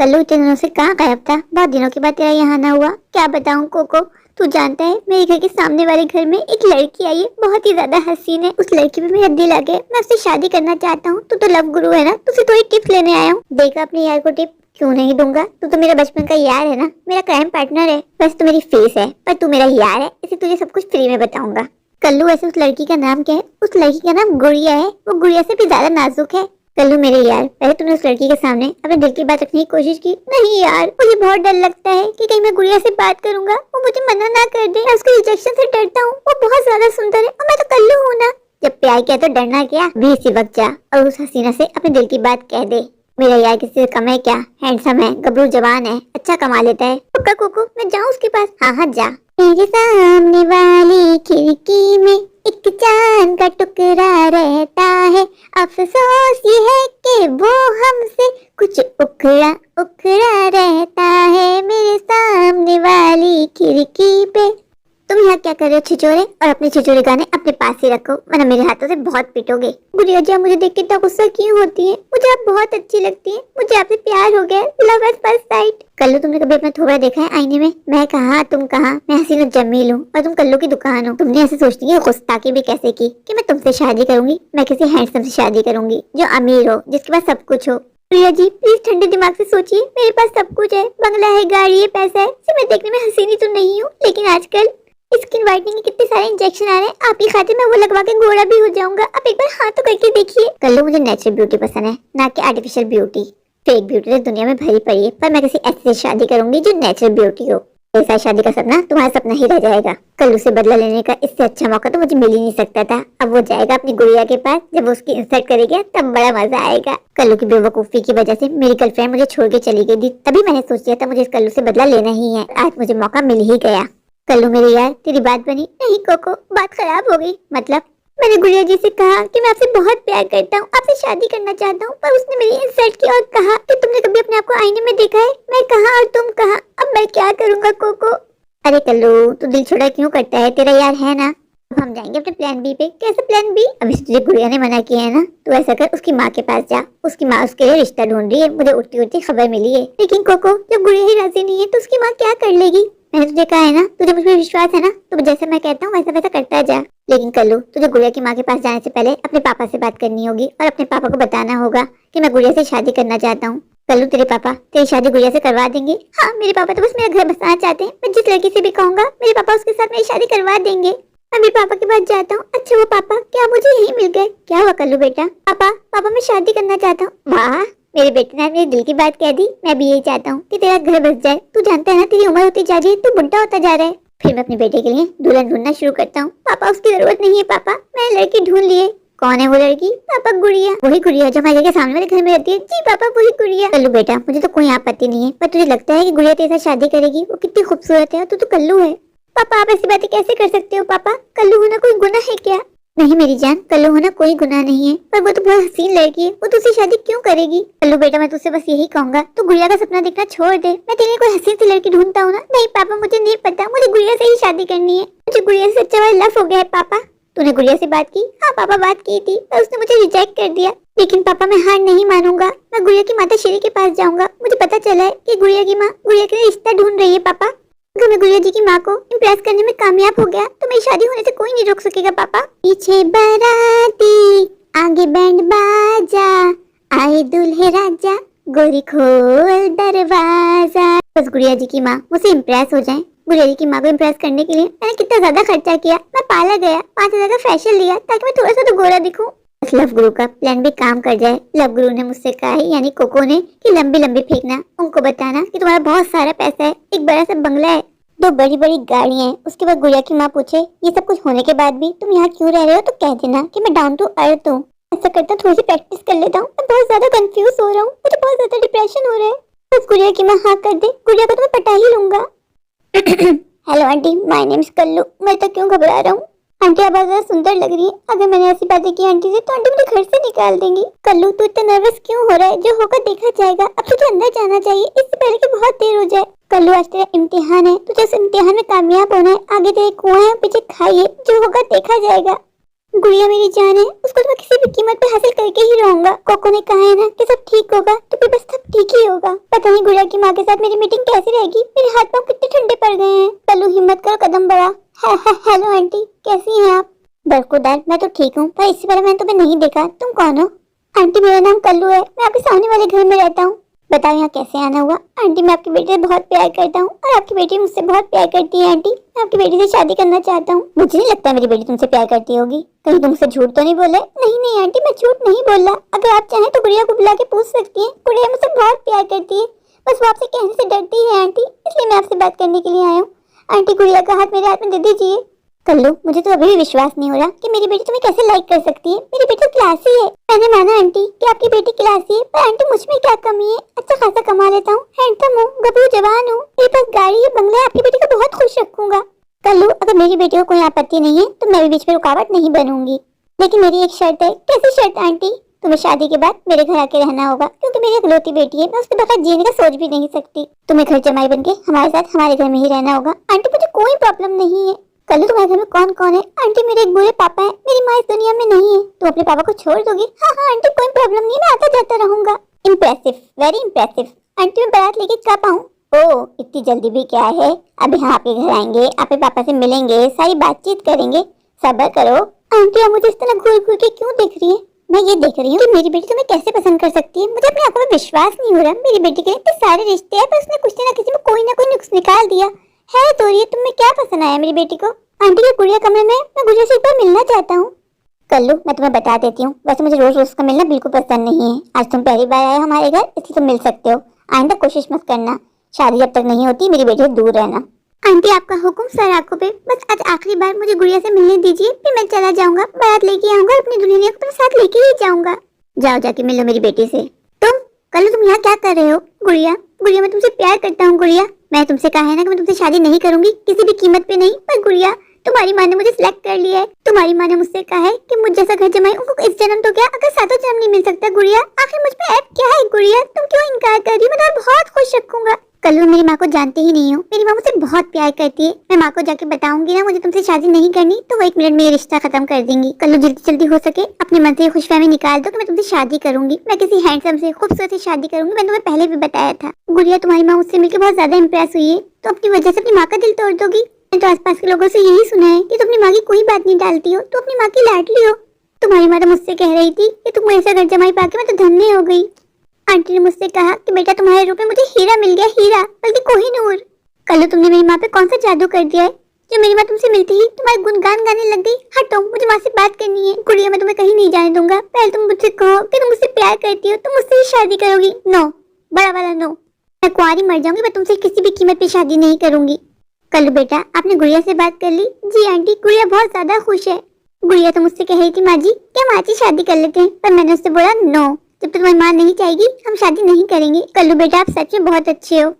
कल्लू इतने दिनों से कहाँ गायब था? बहुत दिनों के बाद तेरा यहाँ आना हुआ। क्या बताऊँ कोको, तू जानता है मेरे घर के सामने वाले घर में एक लड़की आई है, बहुत ही ज्यादा हसीन है। उस लड़की पे मेरा दिल आ गया, मैं उससे शादी करना चाहता हूँ। तू तो लव गुरु है ना, तुझसे थोड़ी टिप्स लेने आया हूँ। देखा अपने यार को टिप क्यों नहीं दूंगा, तू तो मेरा बचपन का यार है ना, मेरा क्राइम पार्टनर है। बस तू मेरी फेस है पर तू मेरा यार है, इसे तुझे सब कुछ फ्री में बताऊंगा। कल्लू वैसे उस लड़की का नाम क्या है? उस लड़की का नाम गुड़िया है, वो गुड़िया से भी ज्यादा नाजुक है। कल्लू मेरे यार, पहले तुमने उस लड़की के सामने अपने दिल की बात रखने की कोशिश की? नहीं यार, मुझे बहुत डर लगता है कि कहीं मैं गुड़िया से बात करूंगा वो मुझे मना ना कर दे। मैं उसके रिजेक्शन से डरता हूँ, वो बहुत ज्यादा सुंदर है और मैं तो कल्लू हूँ ना। जब प्यार किया तो डरना क्या, भी इसी वक्त जा और उस हसीना से अपने दिल की बात कह दे। मेरा यार किसी से कम है क्या? हैंडसम है, गबरू जवान है, अच्छा कमा लेता है। पक्का कोको, मैं जाऊँ उसके पास? हाँ हाँ जा। मेरे सामने वाली खिड़की में एक चांद का टुकड़ा रहता है, अफसोस ये है कि वो हमसे कुछ उखड़ा उखड़ा रहता है। मेरे सामने वाली खिड़की पे। तुम यहाँ क्या कर रहे हो छिचोरे? और अपने छिचोरे गाने अपने पास ही रखो, वरना मेरे हाथों से बहुत पिटोगे। गुड़िया जी, मुझे देख के इतना गुस्सा क्यों होती है? मुझे आप बहुत अच्छी लगती है, मुझे आपसे प्यार हो गया, love at first sight. Kallu, तुमने कभी अपना थोबड़ा देखा है आईने में? मैं कहाँ तुम कहाँ, मैं हसीना जमील हूँ और तुम कल्लू की दुकान हो। तुमने ऐसे सोचती है गुस्ताखी भी कैसे की कि मैं तुमसे शादी करूंगी? मैं किसी हैंडसम से शादी करूंगी जो अमीर हो, जिसके पास सब कुछ हो। प्रिया जी प्लीज ठंडे दिमाग से सोचिए, मेरे पास सब कुछ है, बंगला है, गाड़ी है, पैसा है। सिर्फ मैं देखने में हसीनी तो नहीं हूँ, लेकिन आजकल स्किन वाइटनिंग के कितने सारे इंजेक्शन आ रहे हैं, आपकी खातिर मैं वो लगवा के गोरा भी हो जाऊंगा। आप एक बार हाथ तो करके देखिए। कल्लू, मुझे नेचुरल ब्यूटी पसंद है, ना कि आर्टिफिशियल ब्यूटी। फेक ब्यूटी तो दुनिया में भरी पड़ी है, पर मैं किसी ऐसे से शादी करूंगी जो नेचुरल ब्यूटी हो। ऐसा शादी का सपना तुम्हारा सपना ही रह जाएगा। कल्लू से बदला लेने का इससे अच्छा मौका तो मुझे मिल ही नहीं सकता था। अब वो जाएगा अपनी गुड़िया के पास, जब वो उसकी इंसल्ट करेगा तब बड़ा मजा आएगा। कल्लू की बेवकूफी की वजह से मेरी गर्लफ्रेंड मुझे छोड़ के चली गई थी, तभी मैंने सोच लिया था मुझे इस कल्लू से बदला लेना ही है। आज मुझे मौका मिल ही गया। कल्लू मेरे यार, तेरी बात बनी? नहीं कोको, बात खराब हो गई। मतलब मैंने गुड़िया जी से कहा कि मैं आपसे बहुत प्यार करता हूँ, आपसे शादी करना चाहता हूँ, पर उसने मेरी इंसल्ट की और कहा कि तुमने कभी अपने आप को आईने में देखा है? मैं कहा और तुम कहा, अब मैं क्या करूँगा कोको? अरे कल्लू, तू दिल छोड़ा क्यों करता है? तेरा यार है ना। अब हम जाएंगे अपने प्लान बी पे। कैसा प्लान बी? अभी तुझे गुड़िया ने मना किया है ना, तो ऐसा कर उसकी माँ के पास जा। उसकी माँ उसके लिए रिश्ता ढूंढ रही है, मुझे उठती उठती खबर मिली है। लेकिन कोको, जब गुड़िया ही राजी नहीं है तो उसकी माँ क्या कर लेगी? मैंने तुझे कहा है ना, तुझे मुझ पर विश्वास है ना, तो जैसे मैं कहता हूँ वैसा वैसा करता जा। लेकिन कल्लू, तुझे गुड़िया की माँ के पास जाने से पहले अपने पापा से बात करनी होगी और अपने पापा को बताना होगा कि मैं गुड़िया से शादी करना चाहता हूँ। कल्लू, तेरे पापा तेरी शादी गुड़िया से करवा देंगे? हाँ, मेरे पापा तो बस मेरा घर बसाना चाहते हैं। मैं जिस लड़की से भी कहूँगा मेरे पापा उसके साथ मेरी शादी करवा देंगे। मैं भी पापा के पास जाता हूँ। अच्छा वो पापा, क्या मुझे यही मिल गए? क्या हुआ कल्लू बेटा? पापा पापा मैं शादी करना चाहता हूँ। वाह, मेरे बेटे ने मेरे दिल की बात कह दी। मैं भी यही चाहता हूँ कि तेरा घर बस जाए। तू जानता है ना, तेरी उम्र होती जा रही है, तू बुढ़ा होता जा रहा है। फिर मैं अपने बेटे के लिए दुल्हन ढूंढना शुरू करता हूँ। पापा उसकी जरूरत नहीं है पापा, मैं लड़की ढूंढ लिए। कौन है वो लड़की? पापा गुड़िया। वही गुड़िया जो हमारे घर के सामने वाले घर में रहती है? जी पापा, वही गुड़िया। कल्लू बेटा, मुझे तो कोई आपत्ति नहीं है, पर तुझे लगता है कि गुड़िया तेरे साथ शादी करेगी? वो कितनी खूबसूरत है, तू तो कल्लू है। पापा आप ऐसी बातें कैसे कर सकते हो? पापा कल्लू होना कोई गुनाह है क्या? नहीं मेरी जान, कल्लू होना कोई गुनाह नहीं है, पर वो तो बहुत हसीन लड़की है, वो तुझसे शादी क्यों करेगी? कल्लू बेटा, मैं तुझसे बस यही कहूंगा, तो गुड़िया का सपना देखना छोड़ दे। मैं तेरे लिए कोई हसीन सी लड़की ढूंढता हूँ ना। नहीं पापा, मुझे नहीं पता, मुझे गुड़िया से ही शादी करनी है। मुझे गुड़िया से सच्चा वाला लव हो गया है। पापा तूने गुड़िया से बात की? हाँ पापा, बात की थी, पर उसने मुझे रिजेक्ट कर दिया। लेकिन पापा मैं हार नहीं मानूंगा, मैं गुड़िया की माता श्री के पास जाऊंगा। मुझे पता चला है कि गुड़िया की माँ गुड़िया के लिए रिश्ता ढूंढ रही है। पापा अगर मैं गुड़िया जी की माँ को इम्प्रेस करने में कामयाब हो गया तो मेरी शादी होने से कोई नहीं रोक सकेगा। पापा पीछे बाराती आगे बैंड बाजा, आए दूल्हे राजा, गोरी खोल दरवाजा। बस गुड़िया जी की माँ मुझसे इम्प्रेस हो जाए। गुड़िया जी की माँ को इम्प्रेस करने के लिए मैंने कितना ज्यादा खर्चा किया। मैं पाला गया, 5,000 का फैशन लिया ताकि मैं थोड़ा सा तो गोरा दिखूं। बस लव गुरु का प्लान भी काम कर जाए। लव गुरु ने मुझसे कहा है, यानी कोको ने, कि लंबी लंबी फेंकना, उनको बताना कि तुम्हारा बहुत सारा पैसा है, एक बड़ा सा बंगला है, 2 बड़ी बड़ी गाड़ियां हैं। उसके बाद गुड़िया की माँ पूछे ये सब कुछ होने के बाद भी तुम यहाँ क्यों रह रहे हो, तो कह देना कि मैं डाउन टू अर्थ हूँ। ऐसा करता थोड़ी सी प्रैक्टिस कर लेता हूँ। मैं बहुत ज्यादा कंफ्यूज हो रहा हूँ, मुझे बहुत ज्यादा डिप्रेशन हो रहा है। बस गुड़िया की माँ हाँ कर दे, गुड़िया को तो मैं पटा ही लूंगा। Hello aunty, my name is Kallu. मैं तो क्यों घबरा रहा हूँ? आंटी आप ज्यादा सुंदर लग रही है। अगर मैंने ऐसी बातें की आंटी से तो आंटी मुझे घर से निकाल देंगी। कल्लू तू इतना नर्वस क्यों हो रहा है? जो होगा देखा जाएगा। अब तुझे अंदर जाना चाहिए, इससे पहले कि बहुत देर हो जाए। कल्लू आज तेरा इम्तिहान है, तुझे उस इम्तिहान में कामयाब होना है। आगे तेरे कुआं है, पीछे खाई है, जो होगा देखा जाएगा। गुड़िया मेरी जान है, उसको तो मैं किसी भी कीमत पे हासिल करके ही रहूंगा। कोको ने कहा है ना कि सब ठीक होगा, तो फिर बस सब ठीक ही होगा। पता नहीं गुड़िया की माँ के साथ मेरी मीटिंग कैसी रहेगी। मेरे हाथ पाँव कितने ठंडे पड़ गए हैं। कल्लू हिम्मत करो, कदम बढ़ा। हेलो आंटी, कैसी हैं आप? बरखुरदार, मैं तो ठीक हूँ, पर इससे पहले मैंने तुम्हें नहीं देखा। तुम कौन हो? आंटी मेरा नाम कल्लू है, मैं आपके सामने वाले घर में रहता हूँ। बताओ यहाँ कैसे आना हुआ? आंटी मैं आपकी बेटी से बहुत प्यार करता हूँ और आपकी बेटी मुझसे बहुत प्यार करती है। आंटी मैं आपकी बेटी से शादी करना चाहता हूँ। मुझे नहीं लगता मेरी बेटी तुमसे प्यार करती होगी। कहीं तुमसे झूठ तो नहीं बोले? नहीं नहीं आंटी, मैं झूठ नहीं बोला। अगर आप चाहें तो गुड़िया को बुला के पूछ सकती है। गुड़िया मुझसे बहुत प्यार करती है, बस वो आपसे कहने से डरती है आंटी, इसलिए मैं आपसे बात करने के लिए आया हूँ। आंटी गुड़िया का हाथ मेरे हाथ में दे दीजिए। कल्लू मुझे तो अभी भी विश्वास नहीं हो रहा कि मेरी बेटी तुम्हें कैसे लाइक कर सकती है। मेरी बेटी तो क्लासी है। मैंने माना आंटी कि आपकी बेटी क्लासी है, पर आंटी मुझ में क्या कमी है? अच्छा खासा कमा लेता हूँ, हैंडसम हूँ, गबरू जवान हूँ, मेरे पास गाड़ी है, बंगला है। आपकी बेटी को बहुत खुश रखूंगा। कल्लू अगर मेरी बेटी को कोई आपत्ति नहीं है तो मैं भी बीच में रुकावट नहीं बनूंगी, लेकिन मेरी एक शर्त है। कैसी शर्त आंटी? तुम्हें शादी के बाद मेरे घर आके रहना होगा, क्योंकि मेरी इकलौती बेटी है, मैं उसके बगैर जीने का सोच भी नहीं सकती। तुम्हें घर जमाई बन के हमारे साथ हमारे घर में ही रहना होगा। आंटी मुझे कोई प्रॉब्लम नहीं है। कल्लू तुम्हारे घर में कौन कौन है? आंटी मेरे एक बुरे पापा है, मेरी माँ इस दुनिया में नहीं है। तुम अपने पापा को छोड़ दोगी? हाँ हाँ आंटी कोई प्रॉब्लम नहीं, मैं आता जाता रहूंगा। Impressive, very impressive. आंटी मैं बारात लेके कब आऊँ? ओह इतनी जल्दी भी क्या है, अभी हम आपके घर आएंगे, अपने पापा से मिलेंगे, सारी बातचीत करेंगे, सब्र करो। आंटी आप मुझे इस तरह घूर घूर के क्यों देख रही है? मैं ये देख रही हूँ कि मेरी बेटी तुम्हें कैसे पसंद कर सकती है। मुझे अपनी आंखों में विश्वास नहीं हो रहा। मेरी बेटी के लिए इतने सारे रिश्ते हैं, पर उसने कुछ ना किसी में कोई ना कोई नुक्स निकाल दिया है। तो ये तुम्हें क्या पसंद आया मेरी बेटी को? आंटी के गुड़िया कमरे में, मैं गुड़िया से एक बार मिलना चाहता हूँ। कल्लू मैं तुम्हें बता देती हूँ, वैसे मुझे रोज रोज का मिलना बिल्कुल पसंद नहीं है। आज तुम पहली बार आए हमारे घर, इसलिए तुम मिल सकते हो। आइंदा कोशिश मत करना, शादी जब तक नहीं होती मेरी बेटी से दूर रहना। आंटी आपका हुक्म सर आंखों पे। बस आज आखिरी बार मुझे गुड़िया से मिलने दीजिए, फिर मैं चला जाऊंगा। बारात लेके आऊंगा, अपनी दुल्हनिया को अपने साथ लेके ही जाऊंगा। जाओ जाके मिलो मेरी बेटी से। तुम कल्लू तुम यहाँ क्या कर रहे हो? गुड़िया गुड़िया मैं तुमसे प्यार करता हूँ। गुड़िया मैं तुमसे कहा है ना कि मैं तुमसे शादी नहीं करूंगी, किसी भी कीमत पे नहीं। पर गुड़िया तुम्हारी माँ ने मुझे सिलेक्ट कर लिया है। तुम्हारी माँ ने मुझसे कहा है कि मुझ जैसा घर जमाई उनको इस जन्म तो क्या, अगर सातों जन्म नहीं मिल सकता। गुड़िया आखिर मुझ में ऐप क्या है? गुड़िया तुम क्यों इनकार कर रही हो? मैं तुम्हें बहुत खुश रखूंगा। कल्लू मेरी माँ को जानते ही नहीं हो, मेरी माँ मुझसे बहुत प्यार करती है। मैं माँ को जाके बताऊंगी ना मुझे तुमसे शादी नहीं करनी, तो वो 1 मिनट में ये रिश्ता खत्म कर देंगी। कल्लू जल्दी जल्दी हो सके अपने मन से खुशफहमी निकाल दो कि मैं तुमसे शादी करूंगी। मैं किसी हैंडसम से खूबसूरत से शादी करूंगी। मैंने तुम्हें पहले भी बताया था। गुड़िया तुम्हारी माँ मुझसे मिलकर बहुत ज्यादा इम्प्रेस हुई है, तो अपनी वजह से अपनी माँ का दिल तोड़ दोगी? मैंने तो आसपास के लोगों से यही सुना है कि तुम अपनी माँ की कोई बात नहीं डालती हो, तो अपनी माँ की लाडली हो। तुम्हारी माँ तो मुझसे कह रही थी कि तुम ऐसा घर जमाई पाके मैं तो धन्य हो गई। आंटी ने मुझसे कहा कि बेटा तुम्हारे रूप में मुझे हीरा मिल गया, हीरा बल्कि कोहिनूर। कल्लू तुमने मेरी माँ पे कौन सा जादू कर दिया है जो मेरी माँ तुमसे मिलती ही तुम्हारे गुणगान गाने लग गई? हटो, मुझे माँ से बात करनी है। गुड़िया मैं तुम्हें कहीं नहीं जाने दूंगा। पहले तुम मुझसे कहो कि तुम मुझसे प्यार करती हो, तुम मुझसे ही शादी करोगी। नो, बड़ा वाला नो। मैं कुंवारी मर जाऊंगी, मैं तुमसे किसी भी कीमत पे शादी नहीं करूंगी। कल्लू बेटा आपने गुड़िया से बात कर ली? जी आंटी, गुड़िया बहुत ज्यादा खुश है। गुड़िया तो मुझसे कह रही थी माँ जी कि हम आज ही शादी कर लेते हैं, पर मैंने उससे बोला नो, जब तक तुम्हारी माँ नहीं चाहेगी हम शादी नहीं करेंगे। कल्लू बेटा आप सच में बहुत अच्छे हो।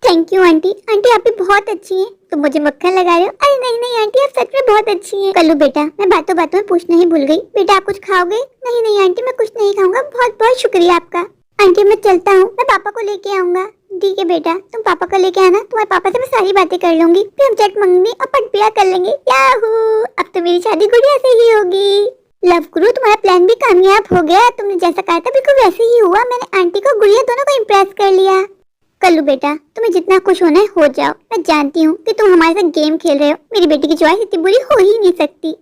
Thank you aunty. आंटी आप भी बहुत अच्छी हैं। तुम मुझे मक्खन लगा रहे हो? अरे नहीं नहीं आंटी आप सच में बहुत अच्छी हैं। कल्लू बेटा मैं बातों बातों में पूछना ही भूल गई, बेटा आप कुछ खाओगे? नहीं नहीं आंटी मैं कुछ नहीं खाऊंगा, बहुत बहुत शुक्रिया आपका। आंटी मैं चलता हूँ, मैं पापा को लेके आऊंगा। ठीक है बेटा, तुम पापा को लेके आना, तुम्हारे पापा से मैं सारी बातें कर लूंगी, फिर हम चट मंगनी और पट ब्याह कर लेंगे। याहू, अब तो मेरी शादी गुड़िया से ही होगी। लव गुरु तुम्हारा प्लान भी कामयाब हो गया, तुमने जैसा कहा था बिल्कुल वैसे ही हुआ। मैंने आंटी को गुड़िया दोनों को इम्प्रेस कर लिया। कल्लू बेटा तुम्हें जितना खुश होना है हो जाओ, मैं जानती हूँ कि तुम हमारे साथ गेम खेल रहे हो। मेरी बेटी की चॉइस इतनी बुरी हो ही नहीं सकती।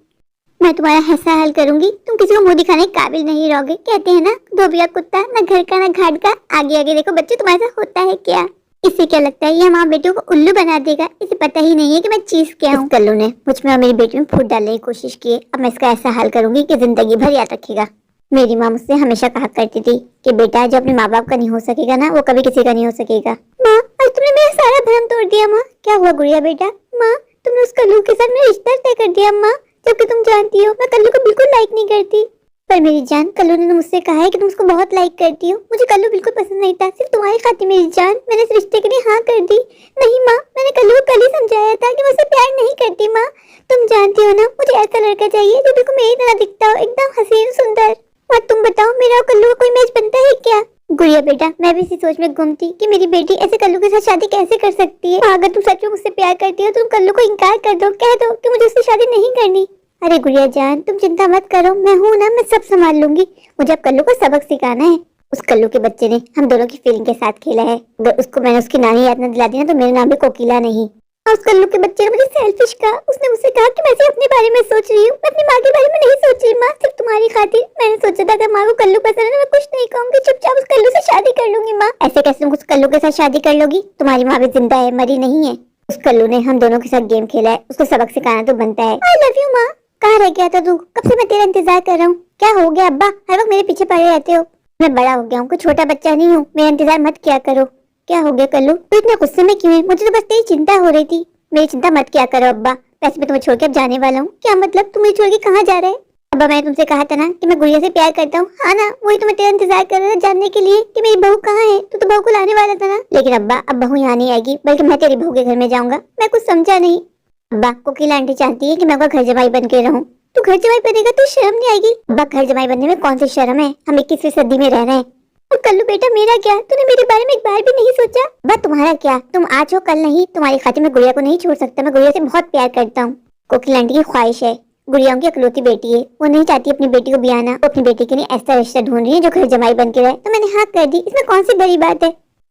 मैं तुम्हारा हिस्सा हल करूंगी, तुम किसी को मुंह दिखाने के काबिल नहीं रहोगे। कहते हैं ना धोबिया कुत्ता, ना घर का ना घाट का। आगे आगे देखो बच्चे तुम्हारे साथ होता है क्या। इससे क्या लगता है ये हमारे बेटियों को उल्लू बना देगा? इसे पता ही नहीं है कि मैं चीज क्या हूँ। कल्लू ने मुझ में और मेरी बेटी में फूट डालने की कोशिश की। अब मैं इसका ऐसा हल करूंगी कि जिंदगी भर याद रखेगा। मेरी माँ मुझसे हमेशा कहा करती थी कि बेटा जो अपने माँ बाप का नहीं हो सकेगा ना, वो कभी किसी का नहीं हो सकेगा। माँ आज तुमने मेरा सारा भ्रम तोड़ दिया। माँ क्या हुआ गुड़िया बेटा? माँ तुमने उस कल्लू के साथ मेरा रिश्ता तय कर दिया। माँ जबकि तुम जानती हो मैं कल्लू को बिल्कुल लाइक नहीं करती। पर मेरी जान कल्लू ने मुझसे कहा है कि तुम उसको बहुत लाइक करती हो। मुझे कल्लू बिल्कुल पसंद नहीं था, सिर्फ तुम्हारी खातिर मेरी जान मैंने इस रिश्ते के लिए हाँ कर दी। नहीं माँ, मैंने कल्लू को कल ही समझाया था कि मैं उसे प्यार नहीं करती। माँ तुम जानती हो ना मुझे ऐसा लड़का चाहिए जो बिल्कुल मेरी तरह दिखता हो, एकदम हसीन सुंदर। माँ तुम बताओ मेरा और कल्लू का कोई मैच बनता है क्या? गुड़िया बेटा मैं भी इसी सोच में गुम थी कि मेरी बेटी ऐसे कल्लू के साथ शादी कैसे कर सकती है। अगर तुम सच में मुझसे प्यार करती हो तो तुम कल्लू को इनकार कर दो, कह दो कि मुझे उससे शादी नहीं करनी। अरे गुड़िया जान, तुम चिंता मत करो, मैं हूँ ना, मैं सब संभाल लूंगी। मुझे अब कल्लू को सबक सिखाना है। उस कल्लू के बच्चे ने हम दोनों की फीलिंग के साथ खेला है। अगर उसको मैंने उसकी नानी याद न दिला दी ना तो मेरा नाम भी कोकिला नहीं। और उस कल्लू के बच्चे ने मुझे सेल्फिश कहा। उसने मुझसे कहा कि मैं सिर्फ अपने बारे में सोच रही हूँ, मैं अपनी माँ के बारे में नहीं सोच रही। माँ, सिर्फ तुम्हारी खातिर। मैंने सोचा था अगर माँ को कल्लू पसंद है तो मैं कुछ नहीं कहूंगी, चुपचाप उस कल्लू से शादी कर लूंगी। माँ, ऐसे कैसे तुम उस कल्लू के साथ शादी कर लोगी? तुम्हारी माँ भी जिंदा है, मरी नहीं है। उस कल्लू ने हम दोनों के साथ गेम खेला है, उसको सबक सिखाना तो बनता है। आई लव यू माँ। कहाँ रह गया था तू? कब से मैं तेरा इंतजार कर रहा हूँ। क्या हो गया अब्बा, हर वक्त मेरे पीछे पड़े रहते हो? मैं बड़ा हो गया हूँ, कोई छोटा बच्चा नहीं हूँ, मेरा इंतजार मत किया करो। क्या हो गया कल्लू, तू इतना गुस्से में क्यों है? मुझे तो बस तेरी चिंता हो रही थी। मेरी चिंता मत किया करो अब्बा, वैसे मैं तुम्हें छोड़ के अब जाने वाला हूँ। क्या मतलब, तुम मुझे छोड़ के कहाँ जा रहे हैं? अब्बा, मैंने तुमसे कहा था ना कि मैं गुड़िया से प्यार करता हूँ। हाँ ना, वही तो मैं तेरा इंतजार कर रहा था जानने के लिए कि मेरी बहू कहाँ है। तू तो बहू को लाने वाला था ना। लेकिन अब्बा, अब बहू यहाँ नहीं आएगी, बल्कि मैं तेरी बहू के घर में जाऊंगा। मैं कुछ समझा नहीं। अब्बा, कोकिला आंटी चाहती है कि मैं उसका घर जमाई बन के रहूं। तू घर जमाई बनेगा तो शर्म नहीं आएगी? अब्बा, घर जमाई बनने में कौन सी शर्म है? हम 21वीं सदी में रह रहे हैं। और कल्लू बेटा, मेरा क्या? तूने मेरे बारे में एक बार भी नहीं सोचा? अब्बा, तुम्हारा क्या? तुम आज हो कल नहीं। तुम्हारी खातिर मैं गुड़िया को नहीं छोड़ सकता। मैं गुड़िया से बहुत प्यार करता हूँ। कोकिला आंटी की ख्वाहिश है, गुड़िया की इकलौती बेटी है, वो नहीं चाहती अपनी बेटी को ब्याहना। वो अपनी बेटी के लिए ऐसा रिश्ता ढूंढ रही है जो घर जमाई बन के रहे। तो मैंने हाँ कर दी, इसमें कौन सी बड़ी बात है?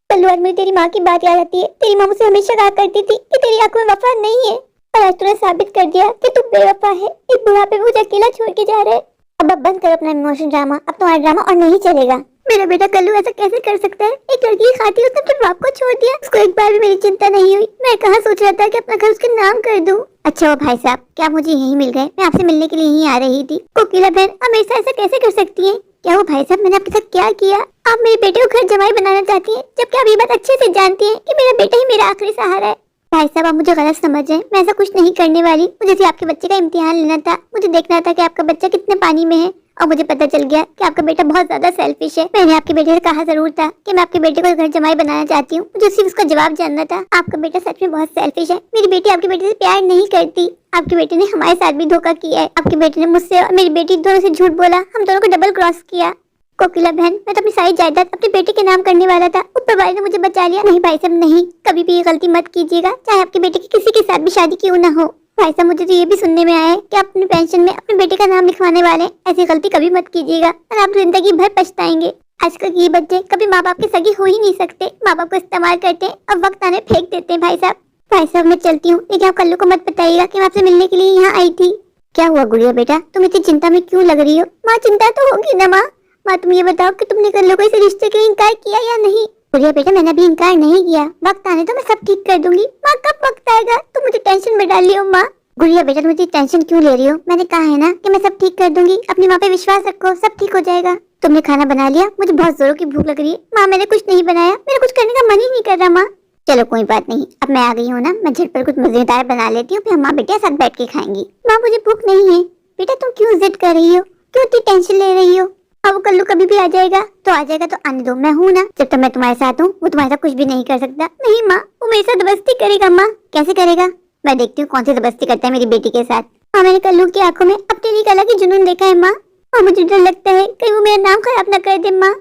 कल्लू, आज मुझे तेरी माँ की बात याद आती है। तेरी माँ मुझसे हमेशा कहा करती थी कि तेरी आंखों में वफा नहीं है, और आज तूने साबित कर दिया कि तू बेवफा है। एक बुढ़ापे में मुझे अकेला छोड़ के जा रहा है। अब बंद कर अपना इमोशन ड्रामा, अब तुम्हारा ड्रामा और नहीं चलेगा। मेरा बेटा कल्लू ऐसा कैसे कर सकता है? एक लड़की की खातिर उसने अपने बाप को छोड़ दिया। उसको एक बार भी मेरी चिंता नहीं हुई। मैं कहाँ सोच रहा था कि अपना घर उसके नाम कर दूं। अच्छा वो भाई साहब, क्या मुझे यही मिल गए? मैं आपसे मिलने के लिए यही आ रही थी। कोकिला बहन, हमेशा ऐसा कैसे कर सकती हैं? क्या वो भाई साहब, मैंने आपके साथ क्या किया? आप मेरे बेटे को घर जमाई बनाना चाहती हैं, जबकि आप ये बात अच्छे से जानती हैं कि मेरा बेटा ही मेरा आखिरी सहारा है। भाई साहब, आप मुझे गलत समझ रहे हैं। मैं ऐसा कुछ नहीं करने वाली। मुझे सिर्फ आपके बच्चे का इम्तिहान लेना था। मुझे देखना था कि आपका बच्चा कितने पानी में है, और मुझे पता चल गया कि आपका बेटा बहुत ज्यादा सेल्फिश है। मैंने आपके बेटे से कहा जरूर था कि मैं आपके बेटे को घर जमाई बनाना चाहती हूँ। मुझे सिर्फ उसका जवाब जानना था। आपका बेटा सच में बहुत सेल्फिश है। मेरी बेटी आपके बेटे से प्यार नहीं करती। आपके बेटे ने हमारे साथ भी धोखा किया है। आपके बेटे ने मुझसे और मेरी बेटी दोनों से झूठ बोला। हम दोनों को डबल क्रॉस किया। कोकिला बहन, मैं तो अपनी सारी जायदाद अपने बेटे के नाम करने वाला था। ऊपर वाले ने मुझे बचा लिया। नहीं भाई साहब नहीं, कभी भी ये गलती मत कीजिएगा, चाहे आपके बेटे की किसी के साथ भी शादी क्यों ना हो। भाई साहब, मुझे तो ये भी सुनने में आया है कि आप अपनी पेंशन में अपने बेटे का नाम लिखवाने वाले हैं। ऐसी गलती कभी मत कीजिएगा, और आप जिंदगी भर पछताएंगे। आजकल के ये बच्चे कभी माँ बाप के सगी हो ही नहीं सकते। माँ बाप को इस्तेमाल करते हैं और वक्त आने फेंक देते हैं। भाई साहब, मैं चलती हूँ, लेकिन आप कल्लू को मत बताइएगा कि मैं आपसे मिलने के लिए यहाँ आई थी। क्या हुआ गुड़िया बेटा, तुम इतनी चिंता में क्यों लग रही हो? माँ, चिंता तो होगी ना माँ। माँ, तुम ये बताओ कि तुमने कल्लू को इस रिश्ते के लिए इनकार किया या नहीं? गुड़िया बेटा, मैंने अभी इनकार नहीं किया। वक्त आने तो मैं सब ठीक कर दूंगी। माँ, कब वक्त आएगा? तुम मुझे टेंशन में डाल रही हो माँ। गुड़िया बेटा, तुम इतनी टेंशन क्यों ले रही हो? मैंने कहा है ना कि मैं सब ठीक कर दूंगी। अपनी माँ पे विश्वास रखो, सब ठीक हो जाएगा। तुमने खाना बना लिया? मुझे बहुत जोरों की भूख लग रही है। माँ, मैंने कुछ नहीं बनाया, मेरा कुछ करने का मन ही नहीं कर रहा माँ। चलो कोई बात नहीं, अब मैं आ गई हूँ ना, मैं झटपट कुछ मजेदार बना लेती हूँ, फिर हम माँ बेटे साथ बैठ के खाएंगी। माँ, मुझे भूख नहीं है। बेटा, तुम क्यों जिद कर रही हो? क्यों इतनी टेंशन ले रही हो? अब वो कल्लू कभी भी आ जाएगा तो आने दो। मैं हूँ ना, जब तक मैं तुम्हारे साथ हूँ वो तुम्हारे साथ कुछ भी नहीं कर सकता। नहीं माँ, वो मेरे साथ जबरदस्ती करेगा। माँ, कैसे करेगा? मैं देखती हूँ कौन सी जबरदस्ती करता है मेरी बेटी के साथ। हाँ, मैंने कल्लू की आंखों में अपने लिए कला की जुनून देखा है माँ, और मुझे डर लगता है कहीं वो मेरा नाम खराब न कर दे माँ।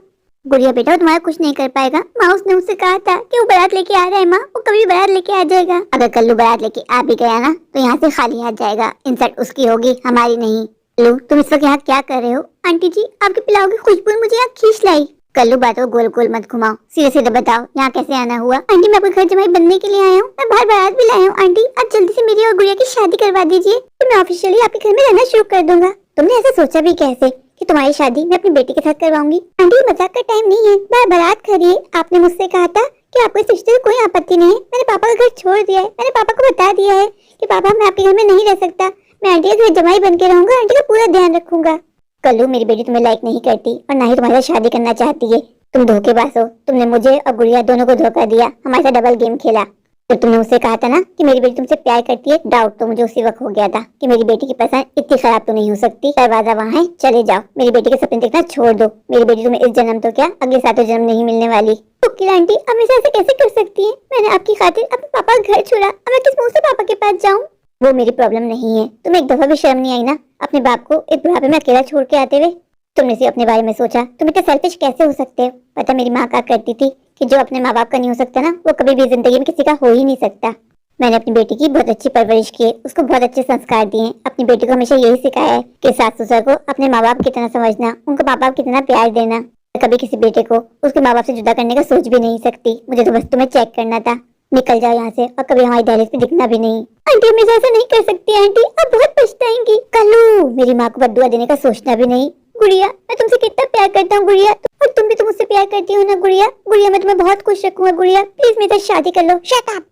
गुड़िया बेटा, वो तुम्हारा कुछ नहीं कर पाएगा माँ। उसने मुझसे कहा था कि वो बारात लेके आ रहा है माँ, वो कभी बारात लेके आ जाएगा। अगर कल्लू बारात लेके आ भी गया ना तो यहाँ से खाली हाथ जाएगा। इंसल्ट उसकी होगी, हमारी नहीं। कल्लू, तुम इस वक्त यहाँ क्या कर रहे हो? आंटी जी, आपके पिलाओ की खुशबू ने मुझे यहाँ खींच लाई। कल्लू, बातों को गोल गोल मत घुमाओ, सीधे सीधे बताओ यहाँ कैसे आना हुआ? आंटी, मैं आपके घर जमाई बनने के लिए आया हूँ। मैं बाहर बारात भी लाया हूँ। आंटी, आज जल्दी से मेरी और गुड़िया की शादी करवा दीजिए, तो मैं ऑफिशियली आपके घर में रहना शुरू कर दूंगा। तुमने ऐसा सोचा भी कैसे कि तुम्हारी शादी मैं अपनी बेटी के साथ करवाऊंगी? आंटी, मजाक का टाइम नहीं है, बारात खड़िए। आपने मुझसे कहा था कि आपको इस रिश्ते से कोई आपत्ति नहीं है। मैंने पापा का घर छोड़ दिया है। मैंने पापा को बता दिया है कि पापा, मैं आपके घर में नहीं रह सकता। मैं आंटी के घर जमाई बन के रहूंगा, आंटी का पूरा ध्यान रखूंगा। कल्लू, मेरी बेटी तुम्हें लाइक नहीं करती और ना ही तुम्हारे साथ शादी करना चाहती है। तुम धोखेबाज हो। तुमने मुझे और गुड़िया दोनों को धोखा दिया, हमारे साथ डबल गेम खेला। तो तुमने मुझसे कहा था ना कि मेरी बेटी तुमसे प्यार करती है, डाउट तो मुझे उसी वक्त हो गया था कि मेरी बेटी की पसंद इतनी खराब तो नहीं हो सकती। दरवाजा वहाँ है, चले जाओ। मेरी बेटी के सपने देखना छोड़ दो। मेरी बेटी तुम्हें इस जन्म तो क्या अगले 7 जन्म नहीं मिलने वाली। कोकिला आंटी, हमेशा ऐसे कैसे कर सकती है? मैंने आपकी खातिर अपने पापा का घर छोड़ा, अब मैं किस मुंह से पापा के पास जाऊँ? वो मेरी प्रॉब्लम नहीं है। तुम्हें एक दफा भी शर्म नहीं आई ना अपने बाप को एक बुढ़ापे में अकेला छोड़ के आते हुए? तुमने सिर्फ अपने बारे में सोचा। तुम इतने सेल्फिश कैसे हो सकते हो? पता मेरी माँ कहा करती थी कि जो अपने माँ बाप का नहीं हो सकता ना, वो कभी भी जिंदगी में किसी का हो ही नहीं सकता। मैंने अपनी बेटी की बहुत अच्छी परवरिश की है, उसको बहुत अच्छे संस्कार दिए हैं। अपनी बेटी को हमेशा यही सिखाया है कि सास ससुर को अपने माँ बाप की तरह समझना, उनको माँ बाप की तरह प्यार देना। कभी किसी बेटे को उसके माँ बाप से जुदा करने का सोच भी नहीं सकती। मुझे तो बस तुम्हें चेक करना था, निकल जाओ यहाँ से और कभी हमारी दहलीज पे दिखना भी नहीं। आंटी हमेशा ऐसा नहीं कर सकती आंटी, आप बहुत पछताएंगी। कल्लू, मेरी माँ को बद्दुआ देने का सोचना भी नहीं। गुड़िया, मैं तुमसे कितना प्यार करता हूँ गुड़िया, और तुम भी तो मुझसे प्यार करती हो ना गुड़िया। गुड़िया, मैं तुम्हें बहुत खुश रखूंगा गुड़िया, प्लीज मेरे साथ शादी कर लो। Shut up.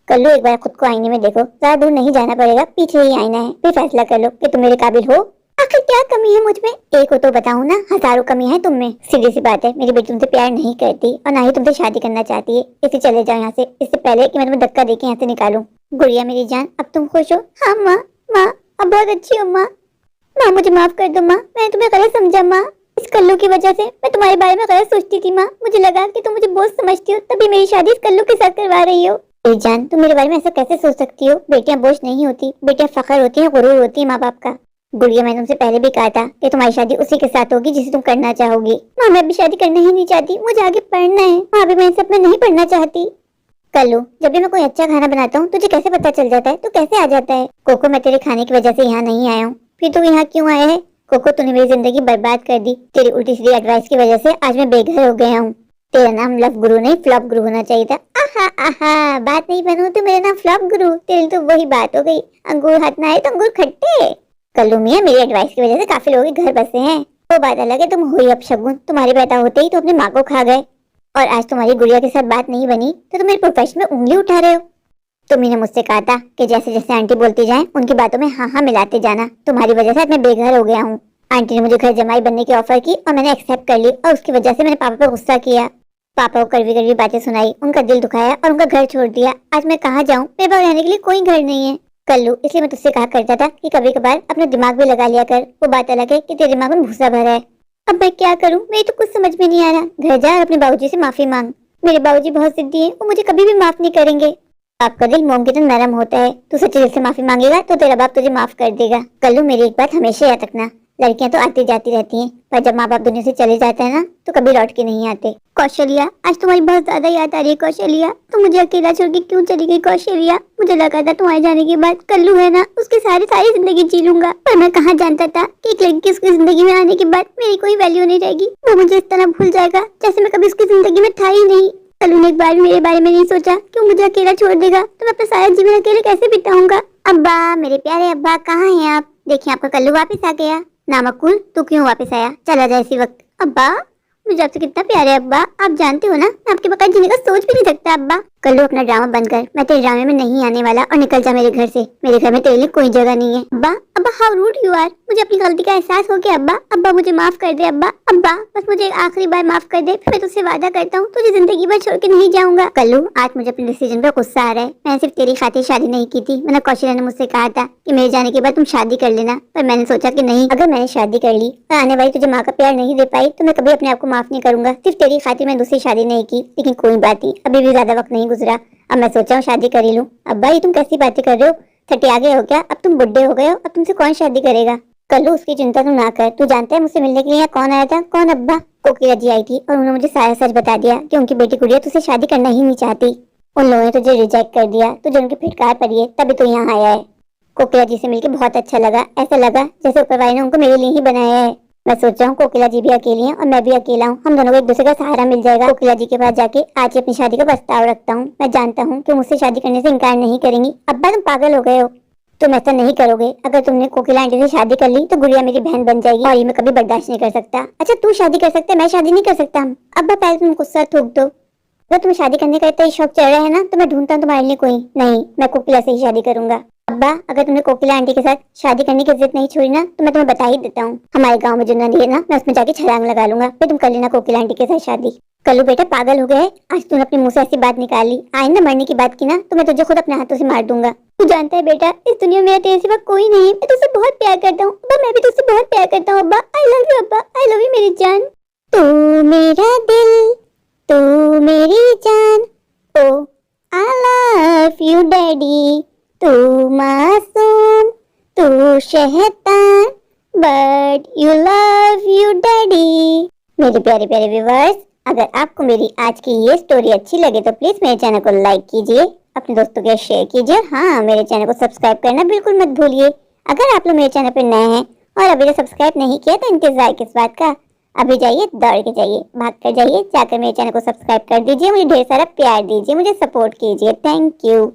कल्लू, एक बार खुद को आईने में देखो, ज्यादा दूर नहीं जाना पड़ेगा, पीछे ही आईना है, फिर फैसला कर लो कि तुम मेरे काबिल हो। आखिर क्या कमी है मुझ में? एक हो तो बताऊं ना, हजारों कमी है तुम में। सीधी सी बात है, मेरी बेटी तुमसे प्यार नहीं करती और ना ही तुमसे शादी करना चाहती है। इसे चले जाओ यहाँ से, इससे पहले कि मैं तुम्हें धक्का देके यहाँ से निकालूं। गुड़िया मेरी जान, अब तुम खुश हो? हाँ माँ, माँ अब बहुत अच्छी हो माँ। माँ मुझे माफ कर दो माँ, मैंने तुम्हें गलत समझा माँ। इस कल्लू की वजह से मैं तुम्हारे बारे में गलत सोचती थी माँ। मुझे लगा कि तुम मुझे बोझ समझती हो, तभी मेरी शादी इस कल्लू के साथ करवा रही हो। मेरी जान, तुम मेरे बारे में ऐसा कैसे सोच सकती हो? बेटियां बोझ नहीं होती, बेटियां फख्र होती हैं, गुरूर होती है माँ बाप का। गुड़िया, मैंने तुमसे पहले भी कहा था कि तुम्हारी शादी उसी के साथ होगी जिसे तुम करना चाहोगी। माँ मैं अभी शादी करना ही नहीं चाहती, मुझे आगे पढ़ना है। वहाँ भी मैं इन सब में नहीं पढ़ना चाहती। कल्लू, जब भी मैं कोई अच्छा खाना बनाता हूँ तुझे कैसे पता चल जाता है? तू कैसे आ जाता है? कोको, मैं तेरे खाने की वजह से यहाँ नहीं आया हूँ, फिर तू यहाँ क्यों आया है? कोको, तूने मेरी जिंदगी बर्बाद कर दी। तेरी उल्टी सीधी एडवाइस की वजह से आज मैं बेघर हो गया हूँ। तेरा नाम लव गुरु नहीं फ्लॉप गुरु होना चाहिए था। आहा आहा, बात नहीं बनू तो मेरा नाम फ्लॉप गुरु। तेरी तो वही बात हो गई, अंगूर हाथ ना आए तो अंगूर खट्टे। कल्लू मियाँ, मेरी एडवाइस की वजह से काफी लोगों के घर बसे हैं। वो बात अलग है, तुम हो ही अपशगुन। तुम्हारे पैदा होते ही तो अपनी माँ को खा गए, और आज तुम्हारी गुड़िया के साथ बात नहीं बनी तो तुम मेरे प्रोफेशन में उंगली उठा रहे हो। तुम ही ने मुझसे कहा था कि जैसे जैसे आंटी बोलती जाए उनकी बातों में हाँ हाँ मिलाते जाना। तुम्हारी वजह से आज मैं बेघर हो गया हूँ। आंटी ने मुझे घर जमाई बनने की ऑफर की और मैंने एक्सेप्ट कर ली, और उसकी वजह से मैंने पापा पर गुस्सा किया। पापा को कड़वी कड़वी बातें सुनाई, उनका दिल दुखाया और उनका घर छोड़ दिया। आज मैं कहाँ जाऊँ? मेरे पास रहने के लिए कोई घर नहीं है। कल्लू, इसलिए मैं तुझसे कहा करता था कि कभी कभार अपना दिमाग भी लगा लिया कर। वो बात अलग है कि तेरे दिमाग में भूसा भरा है। अब मैं क्या करूं? मेरी तो कुछ समझ में नहीं आ रहा। घर जा और अपने बाबूजी से माफी मांग। मेरे बाबूजी बहुत जिद्दी हैं, वो मुझे कभी भी माफ नहीं करेंगे। आपका दिल मोम की तरह नरम होता है। तू सच्चे दिल से माफी मांगेगा तो तेरा बाप तुझे माफ कर देगा। कल्लू, मेरी एक बात हमेशा याद रखना, लड़कियां तो आती जाती रहती हैं, पर जब माँ बाप दुनिया से चले जाते हैं ना तो कभी लौट के नहीं आते। कौशल्या, आज तुम्हारी बहुत ज्यादा याद आ रही है कौशल्या। तुम मुझे अकेला छोड़ के क्यों चली गई कौशल्या? मुझे लगा था तुम्हारे जाने के बाद कल्लू है ना, उसके सारी जिंदगी जी लूंगा, पर मैं कहाँ जानता था कि एक लड़की उसकी जिंदगी में आने के बाद मेरी कोई वैल्यू नहीं रहेगी। वो मुझे इस तरह भूल जाएगा जैसे मैं कभी उसकी जिंदगी में था ही नहीं। कल्लू ने एक बार भी मेरे बारे में नहीं सोचा कि वो मुझे अकेला छोड़ देगा, तो मैं अपना सारा जीवन अकेले कैसे बिताऊंगा? अब्बा, मेरे प्यारे अब्बा, कहाँ हैं आप? देखिए आपका कल्लू वापस आ गया। नामकुल, तू क्यों वापस आया? चला जाए इसी वक्त। अब्बा, मुझे आपसे कितना प्यार है अब्बा, आप जानते हो ना मैं आपके बगैर जीने का सोच भी नहीं सकता अब्बा। कल्लू, अपना ड्रामा बंद कर, मैं तेरे ड्रामे में नहीं आने वाला, और निकल जा मेरे घर से। मेरे घर में तेरे लिए कोई जगह नहीं है। अब्बा, अब्बा हाउ रूड यू आर। मुझे अपनी गलती का एहसास हो गया अब्बा। अब्बा मुझे माफ कर दे अब्बा। अब्बा बस मुझे एक आखिरी बार माफ कर दे, फिर मैं तुझसे वादा करता हूँ तुझे जिंदगी भर छोड़ के नहीं जाऊंगा। कल्लू, आज मुझे अपने डिसीजन पर गुस्सा आ रहा है। मैंने सिर्फ तेरी खातिर शादी नहीं की थी, मैंने कौशल्या ने मुझसे कहा था कि मेरे जाने के बाद तुम शादी कर लेना, पर मैंने सोचा कि नहीं, अगर मैंने शादी कर ली और आने वाली तुझे माँ का प्यार नहीं दे पाई तो मैं कभी अपने आप को माफ नहीं करूंगा। सिर्फ तेरी खातिर मैं दूसरी शादी नहीं की, लेकिन कोई बात नहीं, अभी भी ज्यादा वक्त नहीं गुजरा, अब मैं सोचा हूँ शादी कर ही लूँ। अब्बा, ये तुम कैसी बातें कर रहे हो? 30 आ गए हो क्या? अब तुम बुढ़े हो गए हो, अब तुमसे कौन शादी करेगा? कल्लू, उसकी चिंता तुम ना कर। तू जानता है मुझसे मिलने के लिए यहाँ कौन आया था? कौन अब्बा? कोकिला जी आई थी और उन्होंने मुझे सारा सच बता दिया कि उनकी बेटी गुड़िया तुझसे शादी करना ही नहीं चाहती। उन लोगों ने तुझे रिजेक्ट कर दिया, तुझे उनकी फिटकार पड़ी है, तभी तू यहाँ आया है। कोकिला जी से मिलकर बहुत अच्छा लगा, ऐसा लगा जैसे ऊपर वाले ने उनको मेरे लिए ही बनाया है। मैं सोच रहा हूँ कोकिला जी भी अकेली हैं और मैं भी अकेला हूँ, हम दोनों को एक दूसरे का सहारा मिल जाएगा। कोकिला जी के पास जाके आज ही अपनी शादी का प्रस्ताव रखता हूँ। मैं जानता हूँ कि मुझसे शादी करने से इनकार नहीं करेंगी। अब्बा, तुम पागल हो गए हो, तुम ऐसा नहीं करोगे। अगर तुमने कोकिला आंटी से शादी कर ली तो गुड़िया मेरी बहन बन जाएगी, और ये मैं कभी बर्दाश्त नहीं कर सकता। अच्छा, तू शादी कर सकते, मैं शादी नहीं कर सकता? अब्बा, पहले तुम गुस्सा थूक दो। अगर तुम्हें शादी करने का इतना शौक चल रहा है ना तो मैं ढूंढता हूँ तुम्हारे लिए कोई। नहीं, मैं कोकिला से ही शादी करूंगा। अब्बा, अगर तुमने कोकिला आंटी के साथ शादी करने की इज्जत नहीं छोड़ी ना तो मैं तुम्हें बता ही देता हूँ, हमारे गाँव में जो नदी है ना, मैं उसमें जाके छलांग लगा लूंगा, फिर तुम कर लेना कोकिला आंटी के साथ शादी। कल्लू बेटा, पागल हो गए? आज तूने अपने मुंह से ऐसी बात निकाली, आइंदा मरने की बात की ना तो मैं तुझे खुद अपने हाथों से मार दूंगा। तू जानता है बेटा, इस दुनिया में मेरा तेरे सिवा कोई नहीं है। मैं तुझसे बहुत प्यार करता हूँ अब्बा, मैं भी तुझसे बहुत प्यार करता हूँ अब्बा। आई लव यू अब्बा, आई लव यू मेरी जान। तू मेरा दिल, तू मेरी जान, ओ आई लव यू डैडी। तू मासूम, तू शैतान, but you love you daddy. मेरे प्यारे प्यारे व्यूअर्स, अगर आपको मेरी आज की ये स्टोरी अच्छी लगे तो प्लीज मेरे चैनल को लाइक कीजिए, अपने दोस्तों के शेयर कीजिए। हाँ, मेरे चैनल को सब्सक्राइब करना बिल्कुल मत भूलिए। अगर आप लोग मेरे चैनल पर नए हैं और अभी तक सब्सक्राइब नहीं किया तो इंतजार किस बात का, अभी जाइए, दौड़ के जाइए, भाग कर जाइए, जाकर मेरे चैनल को सब्सक्राइब कर दीजिए। मुझे ढेर सारा प्यार दीजिए, मुझे सपोर्ट कीजिए। Thank you.